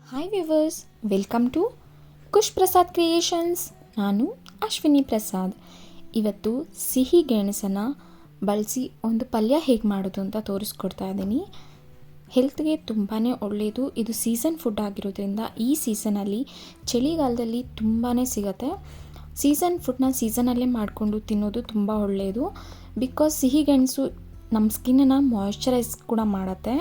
Hi viewers, welcome to Khush Prasad creations. ನಾನು ಅಶ್ವಿನಿ ಪ್ರಸಾದ್. ಇವತ್ತು ಸಿಹಿ ಗೆಣಸನ್ನು ಬಳಸಿ ಒಂದು ಪಲ್ಯ ಹೇಗೆ ಮಾಡೋದು ಅಂತ ತೋರಿಸ್ಕೊಡ್ತಾ ಇದ್ದೀನಿ. ಹೆಲ್ತ್ಗೆ ತುಂಬಾ ಒಳ್ಳೆಯದು. ಇದು ಸೀಸನ್ ಫುಡ್ ಆಗಿರೋದ್ರಿಂದ ಈ ಸೀಸನಲ್ಲಿ ಚಳಿಗಾಲದಲ್ಲಿ ತುಂಬಾ ಸಿಗುತ್ತೆ. ಸೀಸನ್ ಫುಡ್ನ ಸೀಸನಲ್ಲೇ ಮಾಡಿಕೊಂಡು ತಿನ್ನೋದು ತುಂಬ ಒಳ್ಳೆಯದು. ಬಿಕಾಸ್ ಸಿಹಿ ಗೆಣಸು ನಮ್ಮ ಸ್ಕಿನ್ನನ್ನು ಮಾಯ್ಶ್ಚರೈಸ್ ಕೂಡ ಮಾಡುತ್ತೆ.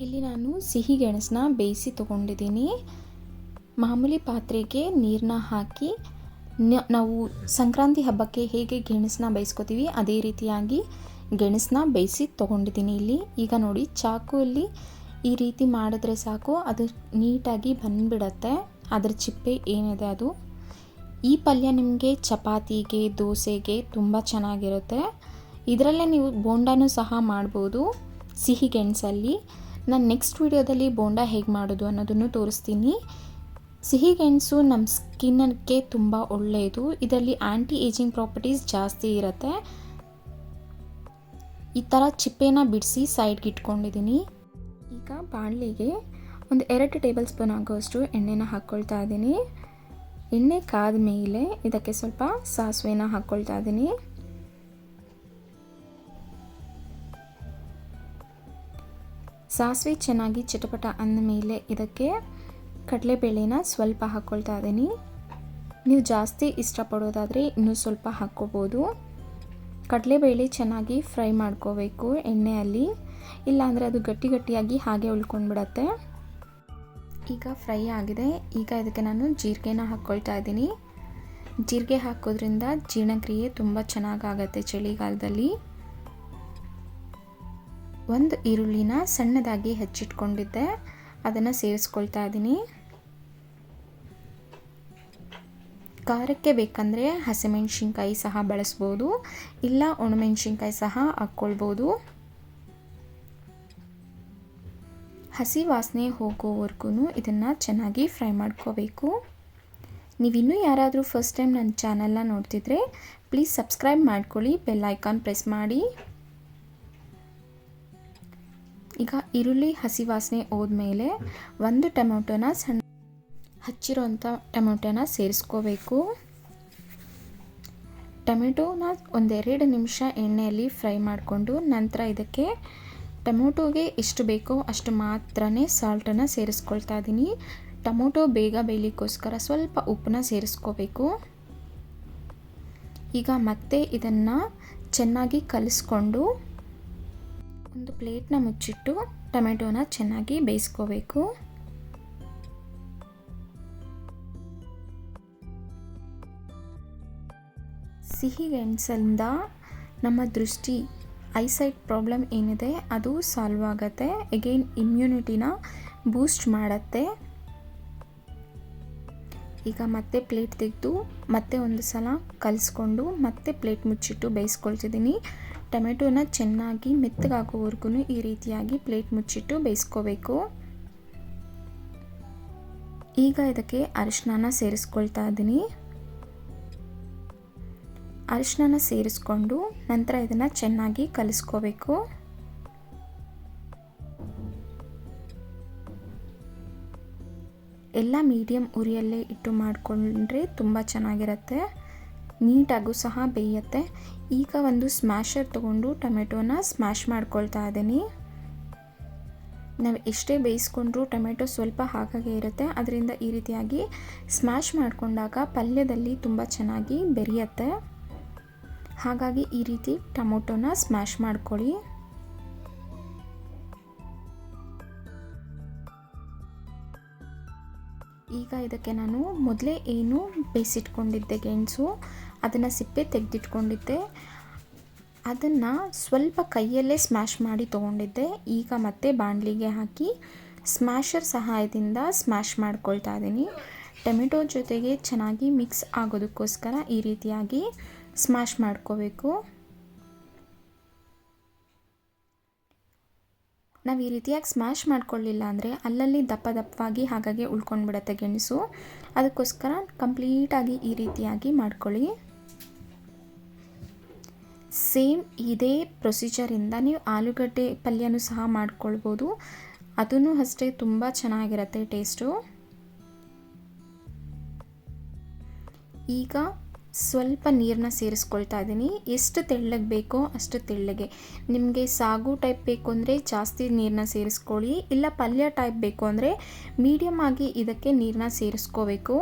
ಇಲ್ಲಿ ನಾನು ಸಿಹಿ ಗೆಣಸನ್ನ ಬೇಯಿಸಿ ತೊಗೊಂಡಿದ್ದೀನಿ. ಮಾಮೂಲಿ ಪಾತ್ರೆಗೆ ನೀರನ್ನ ಹಾಕಿ ನಾವು ಸಂಕ್ರಾಂತಿ ಹಬ್ಬಕ್ಕೆ ಹೇಗೆ ಗೆಣಸನ್ನ ಬೇಯಿಸ್ಕೊತೀವಿ ಅದೇ ರೀತಿಯಾಗಿ ಗೆಣಸನ್ನ ಬೇಯಿಸಿ ತೊಗೊಂಡಿದ್ದೀನಿ. ಇಲ್ಲಿ ಈಗ ನೋಡಿ, ಚಾಕುವಲ್ಲಿ ಈ ರೀತಿ ಮಾಡಿದ್ರೆ ಸಾಕು, ಅದು ನೀಟಾಗಿ ಬಂದುಬಿಡತ್ತೆ. ಅದರ ಚಿಪ್ಪೆ ಏನಿದೆ ಅದು. ಈ ಪಲ್ಯ ನಿಮಗೆ ಚಪಾತಿಗೆ, ದೋಸೆಗೆ ತುಂಬ ಚೆನ್ನಾಗಿರುತ್ತೆ. ಇದರಲ್ಲೇ ನೀವು ಬೋಂಡಾನೂ ಸಹ ಮಾಡ್ಬೋದು ಸಿಹಿ ಗೆಣಸಲ್ಲಿ. ನಾನು ನೆಕ್ಸ್ಟ್ ವಿಡಿಯೋದಲ್ಲಿ ಬೋಂಡ ಹೇಗೆ ಮಾಡೋದು ಅನ್ನೋದನ್ನು ತೋರಿಸ್ತೀನಿ. ಸಿಹಿ ಗೆಣಸು ನಮ್ಮ ಸ್ಕಿನ್ನಕ್ಕೆ ತುಂಬ ಒಳ್ಳೆಯದು. ಇದರಲ್ಲಿ ಆ್ಯಂಟಿ ಏಜಿಂಗ್ ಪ್ರಾಪರ್ಟೀಸ್ ಜಾಸ್ತಿ ಇರುತ್ತೆ. ಈ ಥರ ಚಿಪ್ಪೆನ ಬಿಡಿಸಿ ಸೈಡ್ಗೆ ಇಟ್ಕೊಂಡಿದ್ದೀನಿ. ಈಗ ಬಾಣಲಿಗೆ ಒಂದು 2 ಟೇಬಲ್ ಸ್ಪೂನ್ ಆಗೋಷ್ಟು ಎಣ್ಣೆನ ಹಾಕ್ಕೊಳ್ತಾ ಇದ್ದೀನಿ. ಎಣ್ಣೆ ಕಾದ ಮೇಲೆ ಇದಕ್ಕೆ ಸ್ವಲ್ಪ ಸಾಸಿವೆನ ಹಾಕ್ಕೊಳ್ತಾ ಇದ್ದೀನಿ. ಸಾಸಿವೆ ಚೆನ್ನಾಗಿ ಚಿಟಪಟ ಅಂದಮೇಲೆ ಇದಕ್ಕೆ ಕಡಲೆಬೇಳೆನ ಸ್ವಲ್ಪ ಹಾಕ್ಕೊಳ್ತಾ ಇದ್ದೀನಿ. ನೀವು ಜಾಸ್ತಿ ಇಷ್ಟಪಡೋದಾದರೆ ಇನ್ನೂ ಸ್ವಲ್ಪ ಹಾಕ್ಕೋಬೋದು. ಕಡಲೆಬೇಳೆ ಚೆನ್ನಾಗಿ ಫ್ರೈ ಮಾಡ್ಕೋಬೇಕು ಎಣ್ಣೆಯಲ್ಲಿ, ಇಲ್ಲಾಂದರೆ ಅದು ಗಟ್ಟಿ ಗಟ್ಟಿಯಾಗಿ ಹಾಗೆ ಉಳ್ಕೊಂಡ್ಬಿಡತ್ತೆ. ಈಗ ಫ್ರೈ ಆಗಿದೆ. ಈಗ ಇದಕ್ಕೆ ನಾನು ಜೀರಿಗೆನ ಹಾಕ್ಕೊಳ್ತಾ ಇದ್ದೀನಿ. ಜೀರಿಗೆ ಹಾಕೋದ್ರಿಂದ ಜೀರ್ಣಕ್ರಿಯೆ ತುಂಬ ಚೆನ್ನಾಗಾಗತ್ತೆ ಚಳಿಗಾಲದಲ್ಲಿ. ಒಂದು ಈರುಳ್ಳಿನ ಸಣ್ಣದಾಗಿ ಹೆಚ್ಚಿಟ್ಕೊಂಡಿದ್ದೆ, ಅದನ್ನು ಸೇರಿಸ್ಕೊಳ್ತಾ ಇದ್ದೀನಿ. ಖಾರಕ್ಕೆ ಬೇಕಂದರೆ ಹಸಿಮೆಣಸಿನ್ಕಾಯಿ ಸಹ ಬಳಸ್ಬೋದು, ಇಲ್ಲ ಒಣಮೆಣಸಿನ್ಕಾಯಿ ಸಹ ಹಾಕ್ಕೊಳ್ಬೋದು. ಹಸಿ ವಾಸನೆ ಹೋಗೋವರೆಗೂ ಇದನ್ನು ಚೆನ್ನಾಗಿ ಫ್ರೈ ಮಾಡ್ಕೋಬೇಕು. ನೀವಿನ್ನೂ ಯಾರಾದರೂ ಫಸ್ಟ್ ಟೈಮ್ ನನ್ನ ಚಾನಲ್ನ ನೋಡ್ತಿದ್ರೆ ಪ್ಲೀಸ್ ಸಬ್ಸ್ಕ್ರೈಬ್ ಮಾಡ್ಕೊಳ್ಳಿ, ಬೆಲ್ ಐಕಾನ್ ಪ್ರೆಸ್ ಮಾಡಿ. ಈಗ ಈರುಳ್ಳಿ ಹಸಿ ವಾಸನೆ ಹೋದ್ಮೇಲೆ ಒಂದು ಟೊಮೆಟೊನ ಹಚ್ಚಿರೋಂಥ ಟೊಮೆಟೊನ ಸೇರಿಸ್ಕೋಬೇಕು. ಟೊಮೆಟೊನ 1-2 ನಿಮಿಷ ಎಣ್ಣೆಯಲ್ಲಿ ಫ್ರೈ ಮಾಡಿಕೊಂಡು ನಂತರ ಇದಕ್ಕೆ ಟೊಮೆಟೊಗೆ ಎಷ್ಟು ಬೇಕೋ ಅಷ್ಟು ಮಾತ್ರನೇ ಸಾಲ್ಟನ್ನು ಸೇರಿಸ್ಕೊಳ್ತಾ ಇದ್ದೀನಿ. ಟೊಮೆಟೊ ಬೇಗ ಬೇಯಲಿಕ್ಕೋಸ್ಕರ ಸ್ವಲ್ಪ ಉಪ್ಪನ್ನ ಸೇರಿಸ್ಕೋಬೇಕು. ಈಗ ಮತ್ತೆ ಇದನ್ನು ಚೆನ್ನಾಗಿ ಕಲಿಸ್ಕೊಂಡು ಒಂದು ಪ್ಲೇಟ್ನ ಮುಚ್ಚಿಟ್ಟು ಟೊಮೆಟೊನ ಚೆನ್ನಾಗಿ ಬೇಯಿಸ್ಕೋಬೇಕು. ಸಿಹಿ ಗೆಣಸಿಂದ ನಮ್ಮ ದೃಷ್ಟಿ, ಐಸೈಟ್ ಪ್ರಾಬ್ಲಮ್ ಏನಿದೆ ಅದು ಸಾಲ್ವ್ ಆಗುತ್ತೆ. ಅಗೈನ್ ಇಮ್ಯುನಿಟಿನ ಬೂಸ್ಟ್ ಮಾಡುತ್ತೆ. ಈಗ ಮತ್ತೆ ಪ್ಲೇಟ್ ತೆಗೆದು ಮತ್ತೆ ಒಂದು ಸಲ ಕಲಿಸ್ಕೊಂಡು ಮತ್ತೆ ಪ್ಲೇಟ್ ಮುಚ್ಚಿಟ್ಟು ಬೇಯಿಸ್ಕೊಳ್ತಿದ್ದೀನಿ. ಟೊಮೆಟೊನ ಚೆನ್ನಾಗಿ ಮೆತ್ತಗಾಗೋವರೆಗೂ ಈ ರೀತಿಯಾಗಿ ಪ್ಲೇಟ್ ಮುಚ್ಚಿಟ್ಟು ಬೇಯಿಸ್ಕೋಬೇಕು. ಈಗ ಇದಕ್ಕೆ ಅರಿಶಿನ ಸೇರಿಸ್ಕೊಳ್ತಾ ಇದ್ದೀನಿ. ಅರಿಶಿನ ಸೇರಿಸ್ಕೊಂಡು ನಂತರ ಇದನ್ನು ಚೆನ್ನಾಗಿ ಕಲಿಸ್ಕೋಬೇಕು. ಎಲ್ಲ ಮೀಡಿಯಮ್ ಉರಿಯಲ್ಲೇ ಇಟ್ಟು ಮಾಡಿಕೊಂಡ್ರೆ ತುಂಬ ಚೆನ್ನಾಗಿರುತ್ತೆ. ನೀಟಾಗೂ ಸಹ ಬೇಯುತ್ತೆ. ಈಗ ಒಂದು ಸ್ಮ್ಯಾಶರ್ ತೊಗೊಂಡು ಟೊಮೆಟೊನ ಸ್ಮ್ಯಾಶ್ ಮಾಡ್ಕೊಳ್ತಾ ಇದ್ದೀನಿ. ನಾವು ಎಷ್ಟೇ ಬೇಯಿಸ್ಕೊಂಡ್ರೂ ಟೊಮೆಟೊ ಸ್ವಲ್ಪ ಹಾಗಾಗೆ ಇರುತ್ತೆ. ಅದರಿಂದ ಈ ರೀತಿಯಾಗಿ ಸ್ಮ್ಯಾಶ್ ಮಾಡಿಕೊಂಡಾಗ ಪಲ್ಯದಲ್ಲಿ ತುಂಬ ಚೆನ್ನಾಗಿ ಬೆರೆಯುತ್ತೆ. ಹಾಗಾಗಿ ಈ ರೀತಿ ಟೊಮೆಟೊನ ಸ್ಮ್ಯಾಶ್ ಮಾಡ್ಕೊಳ್ಳಿ. ಈಗ ಇದಕ್ಕೆ ನಾನು ಮೊದಲೇ ಏನು ಬೇಯಿಸಿಟ್ಕೊಂಡಿದ್ದೆ ಗೆಣಸು, ಅದನ್ನು ಸಿಪ್ಪೆ ತೆಗೆದಿಟ್ಕೊಂಡಿದ್ದೆ, ಅದನ್ನು ಸ್ವಲ್ಪ ಕೈಯಲ್ಲೇ ಸ್ಮ್ಯಾಶ್ ಮಾಡಿ ತೊಗೊಂಡಿದ್ದೆ. ಈಗ ಮತ್ತೆ ಬಾಣಲಿಗೆ ಹಾಕಿ ಸ್ಮ್ಯಾಶರ್ ಸಹಾಯದಿಂದ ಸ್ಮ್ಯಾಶ್ ಮಾಡ್ಕೊಳ್ತಾ ಇದ್ದೀನಿ. ಟೊಮೆಟೊ ಜೊತೆಗೆ ಚೆನ್ನಾಗಿ ಮಿಕ್ಸ್ ಆಗೋದಕ್ಕೋಸ್ಕರ ಈ ರೀತಿಯಾಗಿ ಸ್ಮ್ಯಾಶ್ ಮಾಡ್ಕೋಬೇಕು. ನಾವು ಈ ರೀತಿಯಾಗಿ ಸ್ಮ್ಯಾಶ್ ಮಾಡ್ಕೊಳ್ಳಿಲ್ಲ ಅಂದರೆ ಅಲ್ಲಲ್ಲಿ ದಪ್ಪ ದಪ್ಪವಾಗಿ ಹಾಗಾಗಿ ಉಳ್ಕೊಂಡ್ಬಿಡತ್ತೆ ಗೆಣಸು. ಅದಕ್ಕೋಸ್ಕರ ಕಂಪ್ಲೀಟಾಗಿ ಈ ರೀತಿಯಾಗಿ ಮಾಡ್ಕೊಳ್ಳಿ. ಸೇಮ್ ಇದೇ ಪ್ರೊಸೀಜರಿಂದ ನೀವು ಆಲೂಗಡ್ಡೆ ಪಲ್ಯನೂ ಸಹ ಮಾಡ್ಕೊಳ್ಬೋದು. ಅದೂ ಅಷ್ಟೇ ತುಂಬ ಚೆನ್ನಾಗಿರುತ್ತೆ ಟೇಸ್ಟು. ಈಗ ಸ್ವಲ್ಪ ನೀರನ್ನ ಸೇರಿಸ್ಕೊಳ್ತಾ ಇದ್ದೀನಿ. ಎಷ್ಟು ತೆಳ್ಳಗೆ ಬೇಕೋ ಅಷ್ಟು ತೆಳ್ಳಗೆ. ನಿಮಗೆ ಸಾಗು ಟೈಪ್ ಬೇಕು ಅಂದರೆ ಜಾಸ್ತಿ ನೀರನ್ನ ಸೇರಿಸ್ಕೊಳ್ಳಿ, ಇಲ್ಲ ಪಲ್ಯ ಟೈಪ್ ಬೇಕು ಅಂದರೆ ಮೀಡಿಯಮ್ ಆಗಿ ಇದಕ್ಕೆ ನೀರನ್ನ ಸೇರಿಸ್ಕೋಬೇಕು.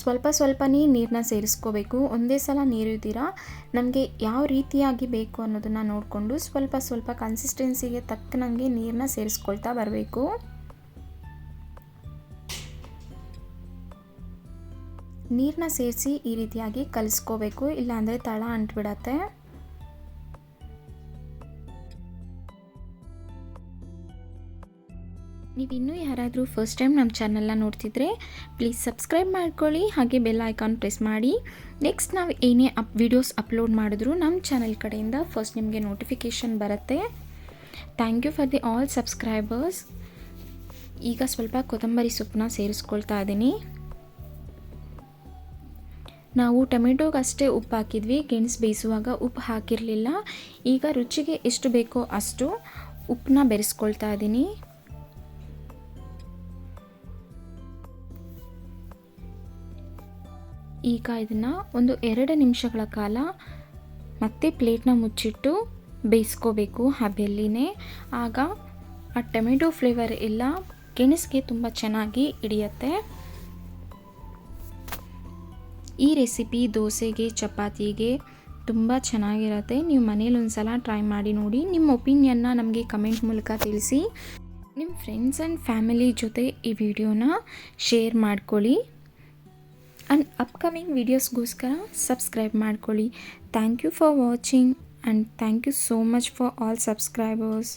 ಸ್ವಲ್ಪ ಸ್ವಲ್ಪನೇ ನೀರನ್ನ ಸೇರಿಸ್ಕೋಬೇಕು. ಒಂದೇ ಸಲ ನೀರಿದ್ದೀರಾ, ನಮಗೆ ಯಾವ ರೀತಿಯಾಗಿ ಬೇಕು ಅನ್ನೋದನ್ನು ನೋಡಿಕೊಂಡು ಸ್ವಲ್ಪ ಸ್ವಲ್ಪ ಕನ್ಸಿಸ್ಟೆನ್ಸಿಗೆ ತಕ್ಕನಂಗೆ ನೀರನ್ನ ಸೇರಿಸ್ಕೊಳ್ತಾ ಬರಬೇಕು. ನೀರನ್ನ ಸೇರಿಸಿ ಈ ರೀತಿಯಾಗಿ ಕಲಿಸ್ಕೋಬೇಕು, ಇಲ್ಲಾಂದರೆ ತಳ ಅಂಟ್ಬಿಡತ್ತೆ. ನೀವು ಇನ್ನೂ ಯಾರಾದರೂ ಫಸ್ಟ್ ಟೈಮ್ ನಮ್ಮ ಚಾನಲ್ನ ನೋಡ್ತಿದ್ರೆ ಪ್ಲೀಸ್ ಸಬ್ಸ್ಕ್ರೈಬ್ ಮಾಡ್ಕೊಳ್ಳಿ, ಹಾಗೆ ಬೆಲ್ ಐಕಾನ್ ಪ್ರೆಸ್ ಮಾಡಿ. ನೆಕ್ಸ್ಟ್ ನಾವು ಏನೇ ವಿಡಿಯೋಸ್ ಅಪ್ಲೋಡ್ ಮಾಡಿದ್ರು ನಮ್ಮ ಚಾನಲ್ ಕಡೆಯಿಂದ ಫಸ್ಟ್ ನಿಮಗೆ ನೋಟಿಫಿಕೇಷನ್ ಬರುತ್ತೆ. Thank you for the all subscribers. ಈಗ ಸ್ವಲ್ಪ ಕೊತ್ತಂಬರಿ ಸೊಪ್ಪನ್ನ ಸೇರಿಸ್ಕೊಳ್ತಾ ಇದ್ದೀನಿ. ನಾವು ಟೊಮೆಟೊಗಷ್ಟೇ ಉಪ್ಪು ಹಾಕಿದ್ವಿ, ಗೆಣಸು ಬೇಯಿಸುವಾಗ ಉಪ್ಪು ಹಾಕಿರಲಿಲ್ಲ. ಈಗ ರುಚಿಗೆ ಎಷ್ಟು ಬೇಕೋ ಅಷ್ಟು ಉಪ್ಪನ್ನ ಬೆರೆಸ್ಕೊಳ್ತಾ ಇದ್ದೀನಿ. ಈಗ ಇದನ್ನು ಒಂದು 2 ನಿಮಿಷಗಳ ಕಾಲ ಮತ್ತೆ ಪ್ಲೇಟ್ನ ಮುಚ್ಚಿಟ್ಟು ಬೇಯಿಸ್ಕೋಬೇಕು ಹಬೆಯಲ್ಲಿನೇ. ಆಗ ಆ ಟೊಮೆಟೊ ಫ್ಲೇವರ್ ಎಲ್ಲ ಗೆಣಸಿಗೆ ತುಂಬ ಚೆನ್ನಾಗಿ ಹಿಡಿಯುತ್ತೆ. ಈ ರೆಸಿಪಿ ದೋಸೆಗೆ, ಚಪಾತಿಗೆ ತುಂಬ ಚೆನ್ನಾಗಿರುತ್ತೆ. ನೀವು ಮನೇಲಿ ಒಂದು ಸಲ ಟ್ರೈ ಮಾಡಿ ನೋಡಿ. ನಿಮ್ಮ ಒಪಿನಿಯನ್ನ ನಮಗೆ ಕಮೆಂಟ್ ಮೂಲಕ ತಿಳಿಸಿ. ನಿಮ್ಮ ಫ್ರೆಂಡ್ಸ್ ಆ್ಯಂಡ್ ಫ್ಯಾಮಿಲಿ ಜೊತೆ ಈ ವಿಡಿಯೋನ ಶೇರ್ ಮಾಡ್ಕೊಳ್ಳಿ. ಆ್ಯಂಡ್ ಅಪ್ಕಮಿಂಗ್ ವೀಡಿಯೋಸ್ಗೋಸ್ಕರ ಸಬ್ಸ್ಕ್ರೈಬ್ ಮಾಡ್ಕೊಳ್ಳಿ. Thank you for watching and thank you so much for all subscribers.